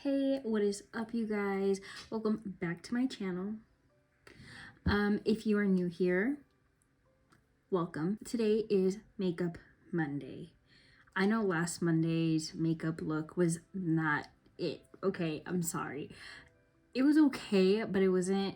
Hey, what is up, you guys? Welcome back to my channel. If you are new here, welcome. Today is Makeup Monday. I know last Monday's makeup look was not it. Okay, I'm sorry. It was okay, but it wasn't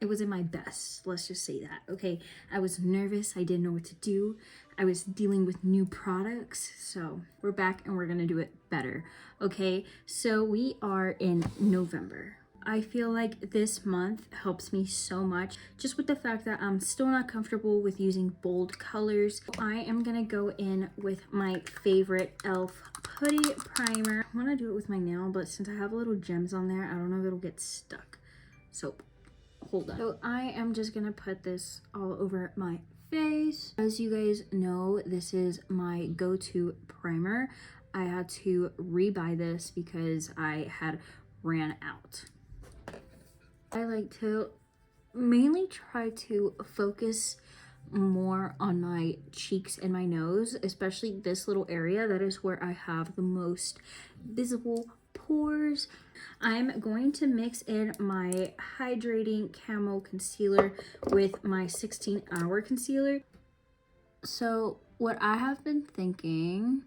my best. Let's just say that. Okay, I was nervous. I didn't know what to do. I was dealing with new products. So we're back and we're gonna do it better. Okay, so we are in November. I feel like this month helps me so much just with the fact that I'm still not comfortable with using bold colors. I am gonna go in with my favorite e.l.f. Putty Primer. I wanna do it with my nail, but since I have little gems on there, I don't know if it'll get stuck. So hold on. So I am just gonna put this all over my face. As you guys know, this is my go-to primer. I had to rebuy this because I had ran out. I like to mainly try to focus more on my cheeks and my nose, especially this little area. That is where I have the most visible pores. I'm going to mix in my hydrating camo concealer with my 16-hour concealer. So what I've been thinking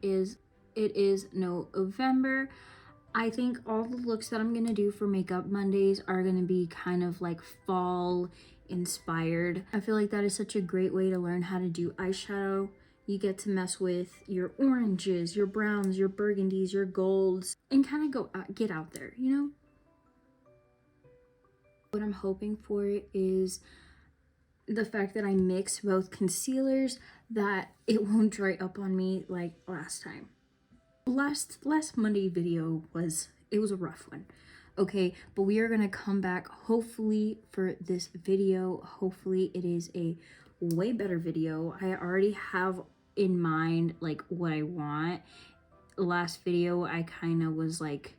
is it is November. I think all the looks that I'm gonna do for Makeup Mondays are gonna be kind of like fall inspired. I feel like that is such a great way to learn how to do eyeshadow. You get to mess with your oranges, your browns, your burgundies, your golds, and kind of get out there, you know? What I'm hoping for is the fact that I mix both concealers, that it won't dry up on me like last time. Last Monday video was a rough one. Okay, but we are gonna come back hopefully for this video. Hopefully it is a way better video. I already have in mind like what I want. Last video I kind of was like,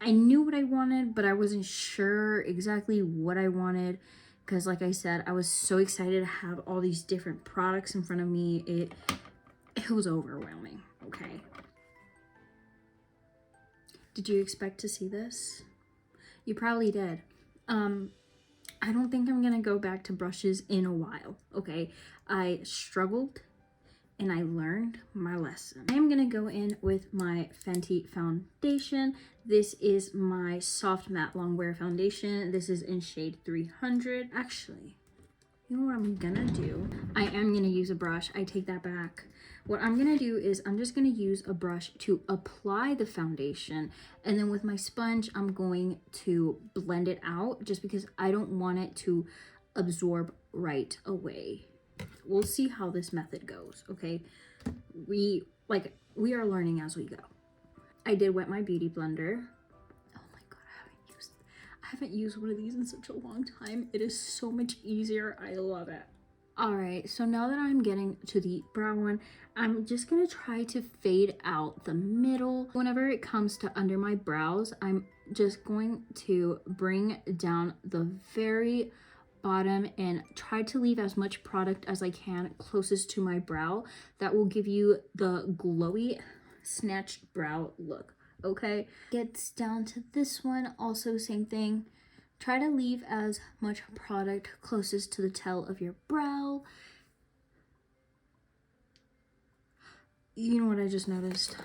I knew what I wanted, but I wasn't sure exactly what I wanted because like I said, I was so excited to have all these different products in front of me. It was overwhelming. Okay, did you expect to see this? You probably did. I don't think I'm gonna go back to brushes in a while, okay? I struggled and I learned my lesson. I am gonna go in with my Fenty foundation. This is my soft matte longwear foundation. This is in shade 300. Actually, you know what I'm gonna do? I am gonna use a brush. I take that back. What I'm gonna do is I'm just gonna use a brush to apply the foundation, and then with my sponge, I'm going to blend it out just because I don't want it to absorb right away. We'll see how this method goes, okay? We are learning as we go. I did wet my beauty blender. Oh my god, I haven't used one of these in such a long time. It is so much easier. I love it. All right, so now that I'm getting to the brown one, I'm just gonna try to fade out the middle. Whenever it comes to under my brows, I'm just going to bring down the very bottom and try to leave as much product as I can closest to my brow. That will give you the glowy snatched brow look, okay? Gets down to this one, also same thing. Try to leave as much product closest to the tail of your brow. You know what I just noticed?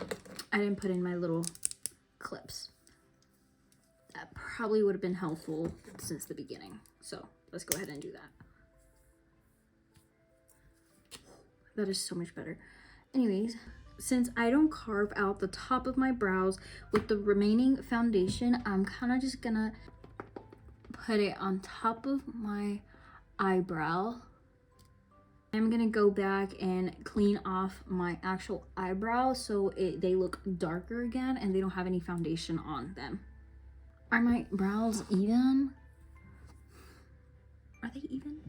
I didn't put in my little clips. That probably would have been helpful since the beginning. So let's go ahead and do that. That is so much better. Anyways, since I don't carve out the top of my brows with the remaining foundation, I'm kind of just gonna put it on top of my eyebrow. I'm gonna go back and clean off my actual eyebrow so they look darker again and they don't have any foundation on them. Are my brows even? Are they even?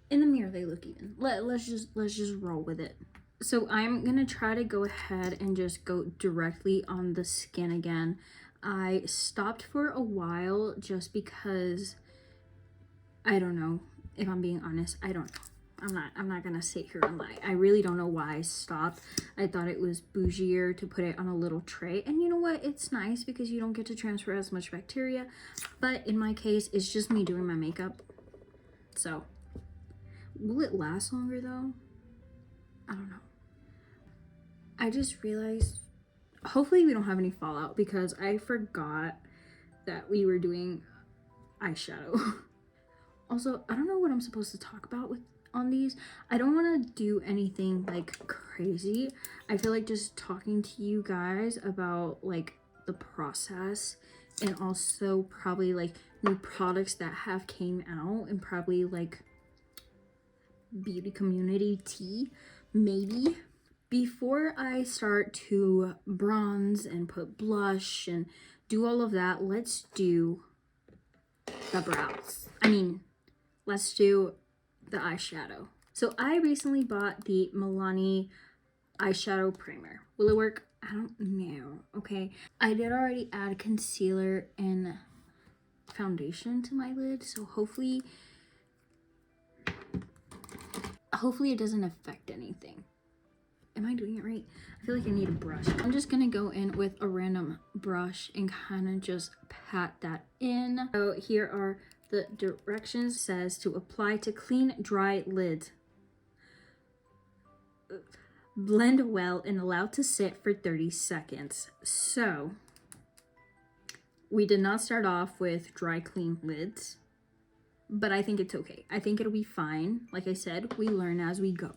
In the mirror they look even. Let's just roll with it. So I'm gonna try to go ahead and just go directly on the skin again. I stopped for a while just because I don't know. If I'm being honest, I don't know. I'm not gonna sit here and lie. I really don't know why I stopped. I thought it was bougier to put it on a little tray. And you know what? It's nice because you don't get to transfer as much bacteria. But in my case, it's just me doing my makeup. So, will it last longer though? I don't know. I just realized, hopefully we don't have any fallout because I forgot that we were doing eyeshadow. Also, I don't know what I'm supposed to talk about on these. I don't want to do anything like crazy. I feel like just talking to you guys about like the process and also probably like new products that have came out and probably like beauty community tea maybe. Before I start to bronze and put blush and do all of that, let's do the brows. Let's do the eyeshadow. So I recently bought the Milani eyeshadow primer. Will it work? I don't know. Okay. I did already add concealer and foundation to my lid, so hopefully it doesn't affect anything. Am I doing it right? I feel like I need a brush. I'm just gonna go in with a random brush and kind of just pat that in. So here are the directions. It says to apply to clean, dry lids. Blend well and allow to sit for 30 seconds. So we did not start off with dry, clean lids, but I think it's okay. I think it'll be fine. Like I said, we learn as we go.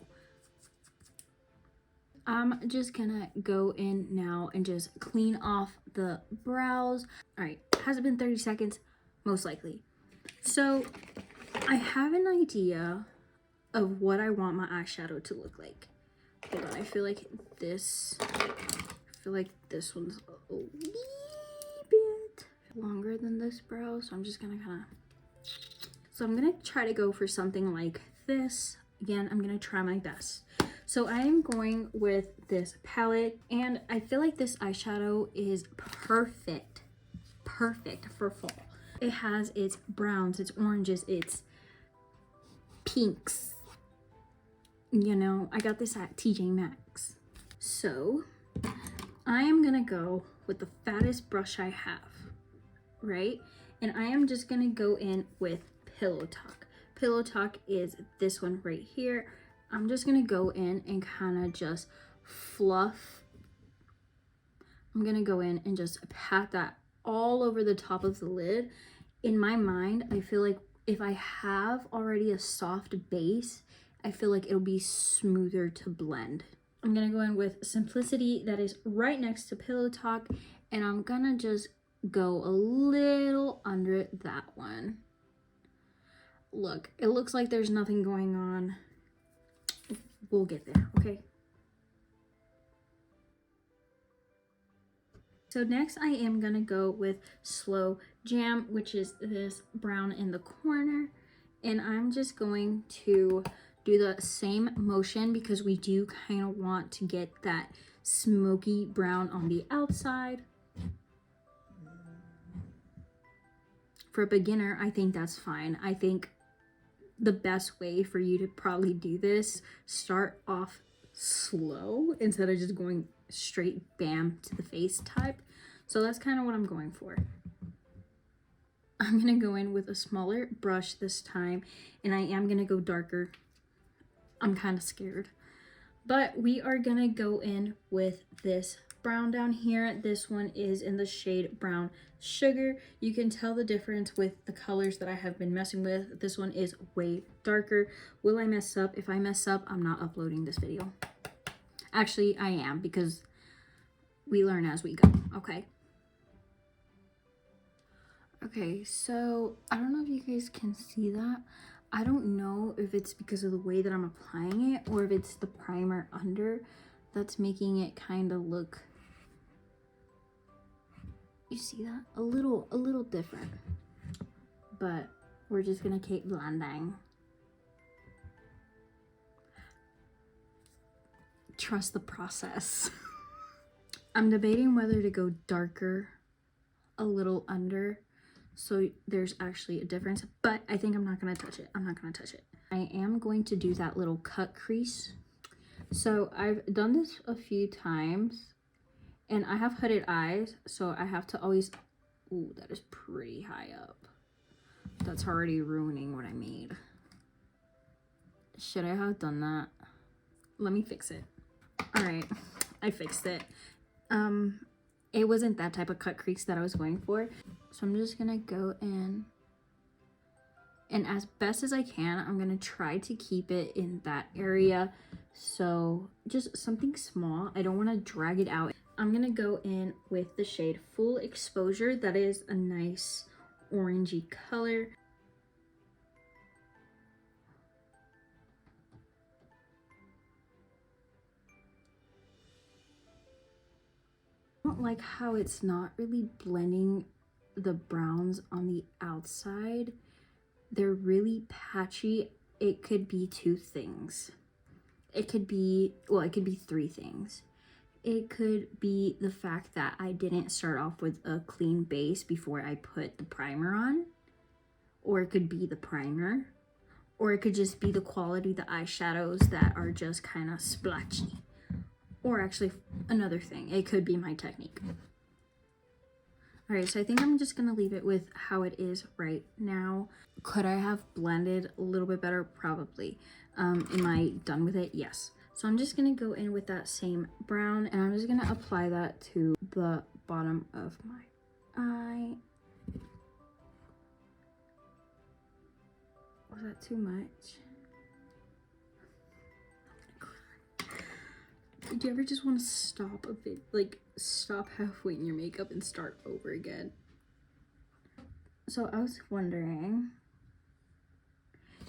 I'm just gonna go in now and just clean off the brows. All right, has it been 30 seconds? Most likely. So I have an idea of what I want my eyeshadow to look like. Hold on, I feel like this one's a wee bit longer than this brow, so I'm just gonna I'm gonna try to go for something like this. Again, I'm gonna try my best. So I am going with this palette, and I feel like this eyeshadow is perfect for fall. It has its browns, its oranges, its pinks. You know, I got this at TJ Maxx. So I am gonna go with the fattest brush I have, right? And I am just gonna go in with Pillow Talk. Pillow Talk is this one right here. I'm just gonna go in and kind of just fluff. I'm gonna go in and just pat that all over the top of the lid. In my mind, I feel like if I have already a soft base, I feel like it'll be smoother to blend. I'm gonna go in with Simplicity that is right next to Pillow Talk, and I'm gonna just go a little under that one. Look, it looks like there's nothing going on. We'll get there, okay? So next I am gonna go with Slow Jam, which is this brown in the corner. And I'm just going to do the same motion because we do kind of want to get that smoky brown on the outside. For a beginner, I think that's fine. I think the best way for you to probably do this, start off slow instead of just going straight bam to the face type. So that's kind of what I'm going for. I'm gonna go in with a smaller brush this time, and I am gonna go darker. I'm kind of scared, but we are gonna go in with this brown down here. This one is in the shade Brown Sugar. You can tell the difference with the colors that I have been messing with. This one is way darker. Will I mess up? If I mess up, I'm not uploading this video. Actually, I am, because we learn as we go, okay? Okay, so I don't know if you guys can see that. I don't know if it's because of the way that I'm applying it or if it's the primer under that's making it kind of look, you see that? A little different. But we're just gonna keep blending. Trust the process. I'm debating whether to go darker a little under So there's actually a difference, but I think I'm not gonna touch it. I'm not gonna touch it. I am going to do that little cut crease. So I've done this a few times and I have hooded eyes, so I have to always, ooh, that is pretty high up. That's already ruining what I made. Should I have done that? Let me fix it. All right, I fixed it. It wasn't that type of cut crease that I was going for. So I'm just gonna go in and as best as I can, I'm gonna try to keep it in that area. So just something small. I don't wanna drag it out. I'm gonna go in with the shade Full Exposure. That is a nice orangey color. I don't like how it's not really blending the browns on the outside. They're really patchy. It could be two things. It could be, well, it could be three things. It could be the fact that I didn't start off with a clean base before I put the primer on, or it could be the primer, or it could just be the quality of the eyeshadows that are just kind of splotchy. Or actually, another thing, it could be my technique. All right, so I think I'm just gonna leave it with how it is right now. Could I have blended a little bit better? Probably. Am I done with it? Yes. So I'm just gonna go in with that same brown and I'm just gonna apply that to the bottom of my eye. Was that too much? Do you ever just want to stop a bit, like stop halfway in your makeup and start over again? So I was wondering,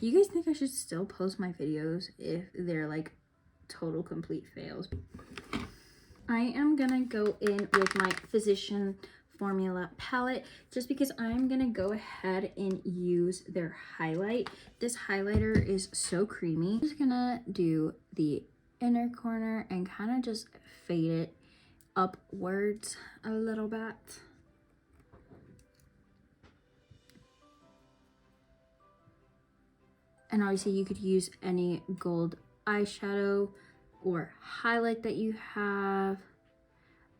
do you guys think I should still post my videos if they're like total complete fails? I am gonna go in with my Physician Formula palette just because I'm gonna go ahead and use their highlight. This highlighter is so creamy. I'm just gonna do the inner corner and kind of just fade it upwards a little bit. And obviously you could use any gold eyeshadow or highlight that you have.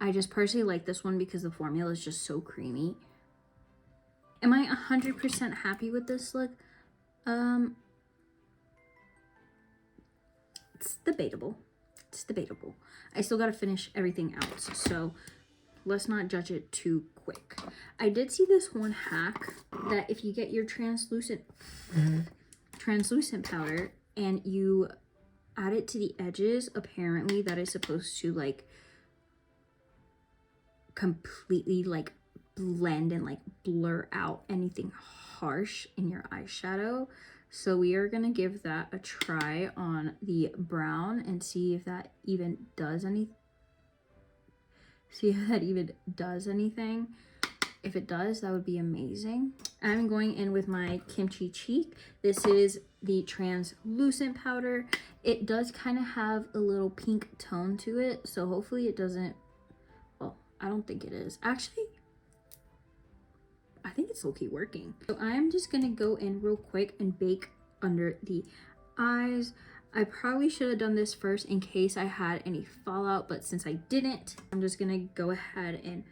I just personally like this one because the formula is just so creamy. Am I 100% happy with this look? It's debatable. It's debatable. I still gotta finish everything out, so let's not judge it too quick. I did see this one hack that if you get your translucent powder and you add it to the edges, apparently that is supposed to like completely like blend and like blur out anything harsh in your eyeshadow. So we are gonna give that a try on the brown and see if that even does anything. If it does, that would be amazing. I'm going in with my Kimchi Cheek. This is the translucent powder. It does kind of have a little pink tone to it, so hopefully it doesn't, well, I don't think it is. Actually, I think it's low-key working. So I'm just gonna go in real quick and bake under the eyes. I probably should have done this first in case I had any fallout, but since I didn't, I'm just gonna go ahead and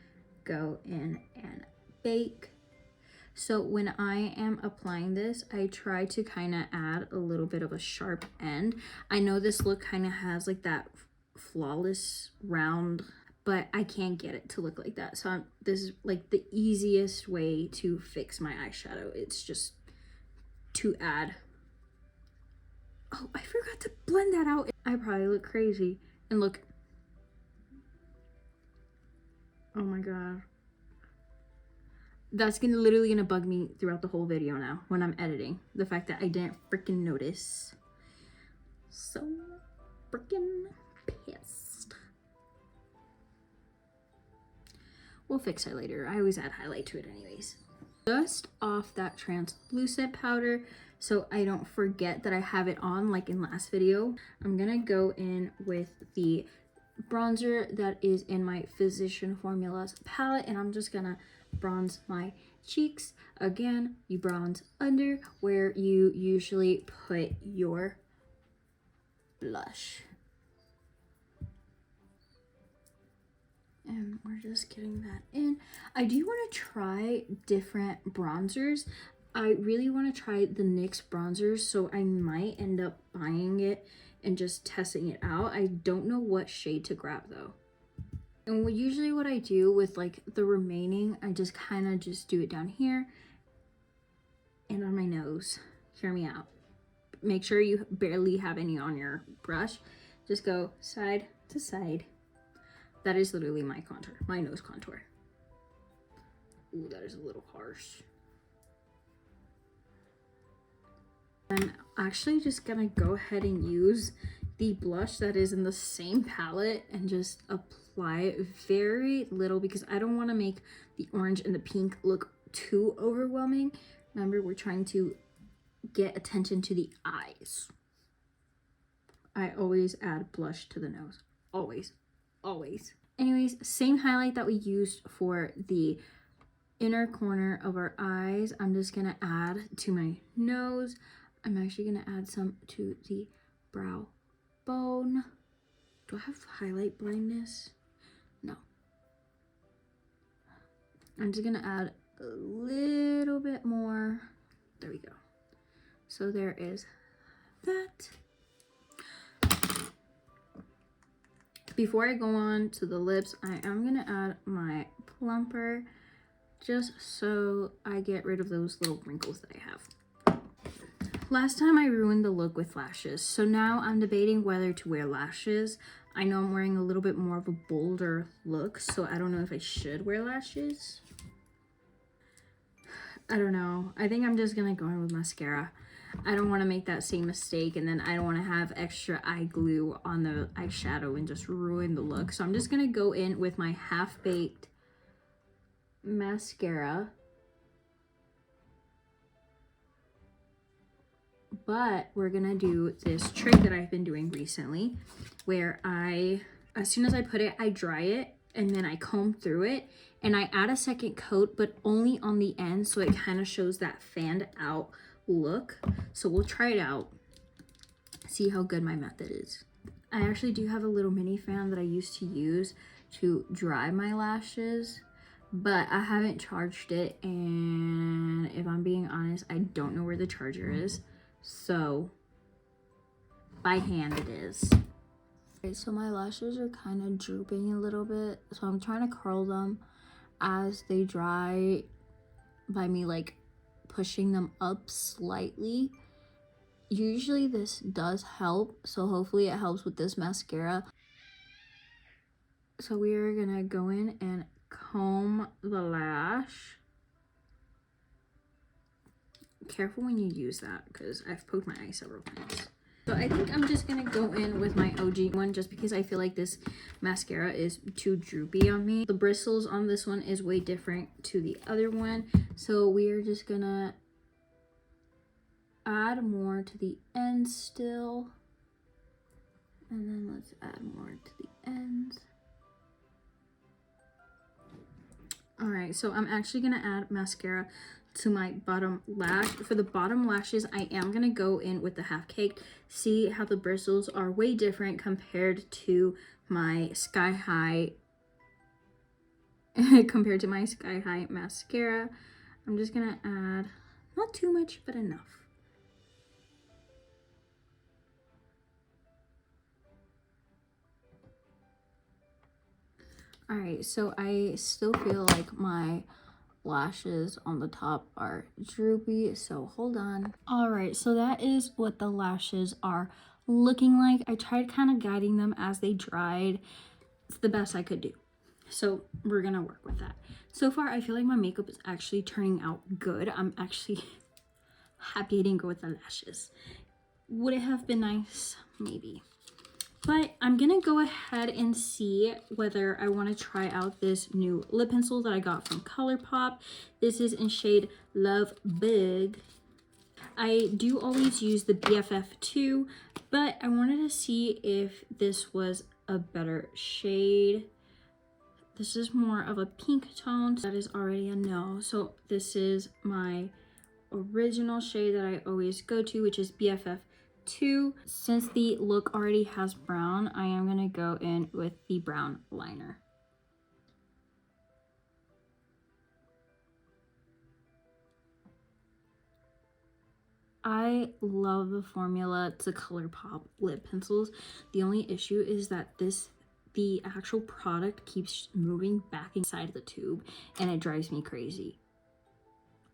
go in and bake. So when I am applying this, I try to kind of add a little bit of a sharp end. I know this look kind of has like that flawless round, but I can't get it to look like that. So this is like the easiest way to fix my eyeshadow. It's just to add. Oh, I forgot to blend that out. I probably look crazy. And look. Oh my god. That's literally gonna bug me throughout the whole video now when I'm editing. The fact that I didn't freaking notice. So freaking pissed. We'll fix it later. I always add highlight to it anyways. Just off that translucent powder so I don't forget that I have it on like in last video. I'm gonna go in with the bronzer that is in my Physician Formulas palette and I'm just gonna bronze my cheeks. Again, you bronze under where you usually put your blush. And we're just getting that in. I do want to try different bronzers. I really want to try the NYX bronzers, so I might end up buying it and just testing it out. I don't know what shade to grab though. And usually what I do with like the remaining, I just kind of just do it down here and on my nose. Hear me out. Make sure you barely have any on your brush. Just go side to side. That is literally my contour, my nose contour. Ooh, that is a little harsh. I'm actually just gonna go ahead and use the blush that is in the same palette and just apply very little because I don't want to make the orange and the pink look too overwhelming. Remember, we're trying to get attention to the eyes. I always add blush to the nose. Always. Always. Anyways, same highlight that we used for the inner corner of our eyes, I'm just gonna add to my nose. I'm actually gonna add some to the brow bone. Do I have highlight blindness? No. I'm just gonna add a little bit more. There we go. So there is that. Before I go on to the lips, I am gonna add my plumper just so I get rid of those little wrinkles that I have. Last time I ruined the look with lashes, so now I'm debating whether to wear lashes. I know I'm wearing a little bit more of a bolder look, so I don't know if I should wear lashes. I don't know. I think I'm just gonna go in with mascara. I don't want to make that same mistake, and then I don't want to have extra eye glue on the eyeshadow and just ruin the look. So I'm just gonna go in with my half-baked mascara. But we're gonna do this trick that I've been doing recently where as soon as I put it, I dry it and then I comb through it and I add a second coat, but only on the end, so it kind of shows that fanned out look. So we'll try it out, see how good my method is. I actually do have a little mini fan that I used to use to dry my lashes, but I haven't charged it, and if I'm being honest, I don't know where the charger is. So by hand it is. Okay, so my lashes are kind of drooping a little bit, so I'm trying to curl them as they dry by me like pushing them up slightly. Usually this does help, so hopefully it helps with this mascara. So we are gonna go in and comb the lash. Careful when you use that because I've poked my eye several times. So I think I'm just gonna go in with my OG one just because I feel like this mascara is too droopy on me. The bristles on this one is way different to the other one. So we are just gonna add more to the end still. And then let's add more to the ends. All right, so I'm actually gonna add mascara to my bottom lash. For the bottom lashes, I am gonna go in with the half cake. See how the bristles are way different compared to my Sky High mascara. I'm just gonna add not too much, but enough. All right, so I still feel like my lashes on the top are droopy, so hold on. All right, so that is what the lashes are looking like. I tried kind of guiding them as they dried. It's the best I could do, so we're gonna work with that. So far I feel like my makeup is actually turning out good. I'm actually happy I didn't go with the lashes. Would it have been nice? Maybe. But I'm gonna go ahead and see whether I want to try out this new lip pencil that I got from ColourPop. This is in shade Love Big. I do always use the BFF2, but I wanted to see if this was a better shade. This is more of a pink tone. That is already a no. So this is my original shade that I always go to, which is BFF2. Since the look already has brown, I am gonna go in with the brown liner. I love the formula to ColourPop lip pencils. The only issue is that the actual product keeps moving back inside the tube and it drives me crazy.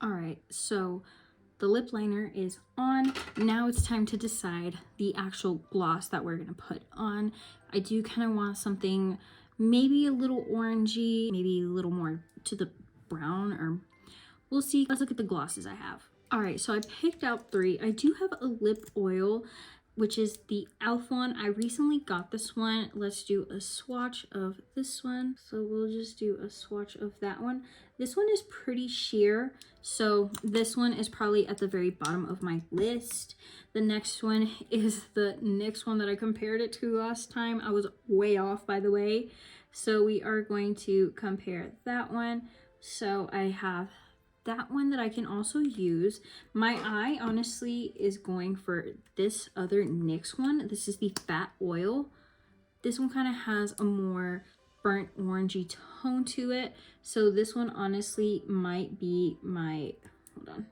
All right, so the lip liner is on. Now it's time to decide the actual gloss that we're gonna put on. I do kind of want something maybe a little orangey, maybe a little more to the brown, or we'll see. Let's look at the glosses I have. All right, so I picked out 3. I do have a lip oil, which is the e.l.f. one. I recently got this one. Let's do a swatch of this one. So we'll just do a swatch of that one. This one is pretty sheer, so this one is probably at the very bottom of my list. The next one is the NYX one that I compared it to last time. I was way off, by the way. So we are going to compare that one. So I have that one that I can also use. My eye honestly is going for this other NYX one. This is the Fat Oil. This one kind of has a more burnt orangey tone to it. So this one honestly might be my, hold on.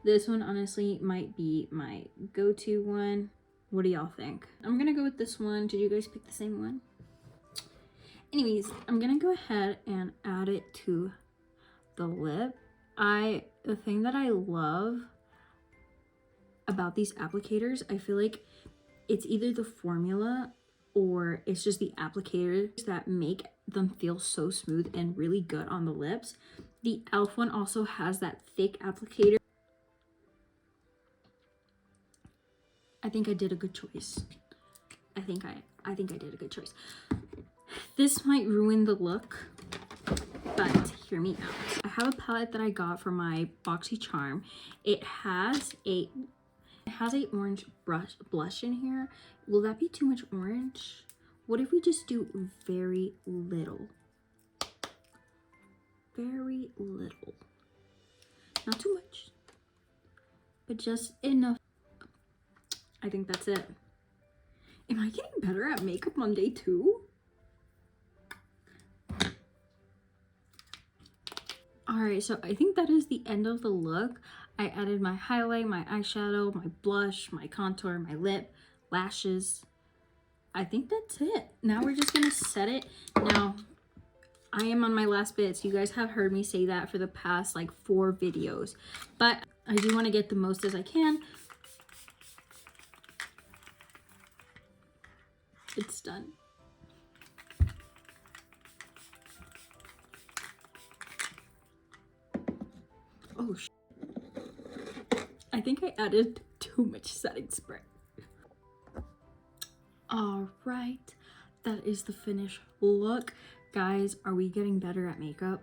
This one honestly might be my go-to one. What do y'all think? I'm gonna go with this one. Did you guys pick the same one? Anyways, I'm gonna go ahead and add it to the lip. The thing that I love about these applicators, I feel like it's either the formula or it's just the applicators that make them feel so smooth and really good on the lips. The e.l.f. one also has that thick applicator. I think I did a good choice. I think I did a good choice. This might ruin the look, but hear me out. I have a palette that I got for my BoxyCharm. It has a orange blush in here. Will that be too much orange? What if we just do very little? Very little. Not too much, but just enough. I think that's it. Am I getting better at makeup on day 2? Alright, so I think that is the end of the look. I added my highlight, my eyeshadow, my blush, my contour, my lip, lashes. I think that's it. Now we're just gonna set it. Now, I am on my last bits. You guys have heard me say that for the past like 4 videos. But I do want to get the most as I can. It's done. Oh, I think I added too much setting spray. All right, that is the finished look. Guys, are we getting better at makeup?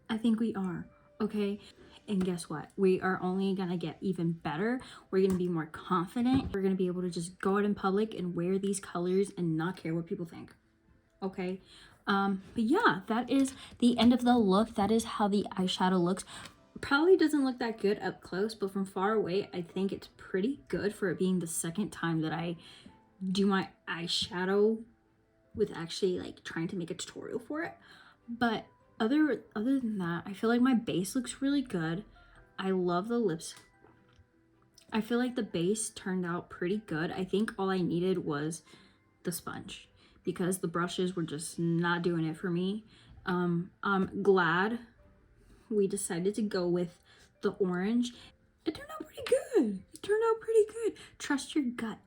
I think we are, okay? And guess what? We are only gonna get even better. We're gonna be more confident. We're gonna be able to just go out in public and wear these colors and not care what people think, okay? But yeah, that is the end of the look. That is how the eyeshadow looks. Probably doesn't look that good up close, but from far away, I think it's pretty good for it being the second time that I do my eyeshadow with actually like trying to make a tutorial for it. But other than that, I feel like my base looks really good. I love the lips. I feel like the base turned out pretty good. I think all I needed was the sponge, because the brushes were just not doing it for me. I'm glad we decided to go with the orange. It turned out pretty good. It turned out pretty good. Trust your gut,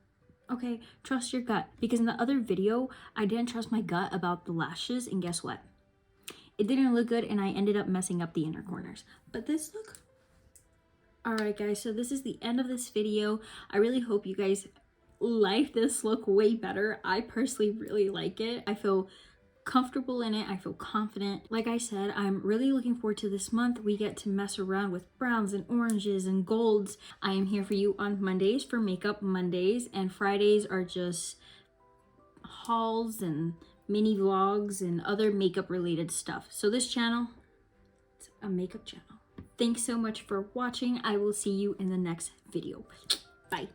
okay? Trust your gut, because in the other video, I didn't trust my gut about the lashes, and guess what? It didn't look good, and I ended up messing up the inner corners. But this look... Alright guys, so this is the end of this video. I really hope you guys like this look way better. I personally really like it. I feel comfortable in it. I feel confident. Like I said, I'm really looking forward to this month. We get to mess around with browns and oranges and golds. I am here for you on Mondays for Makeup Mondays, and Fridays are just hauls and mini vlogs and other makeup related stuff. So this channel, it's a makeup channel. Thanks so much for watching. I will see you in the next video. Bye.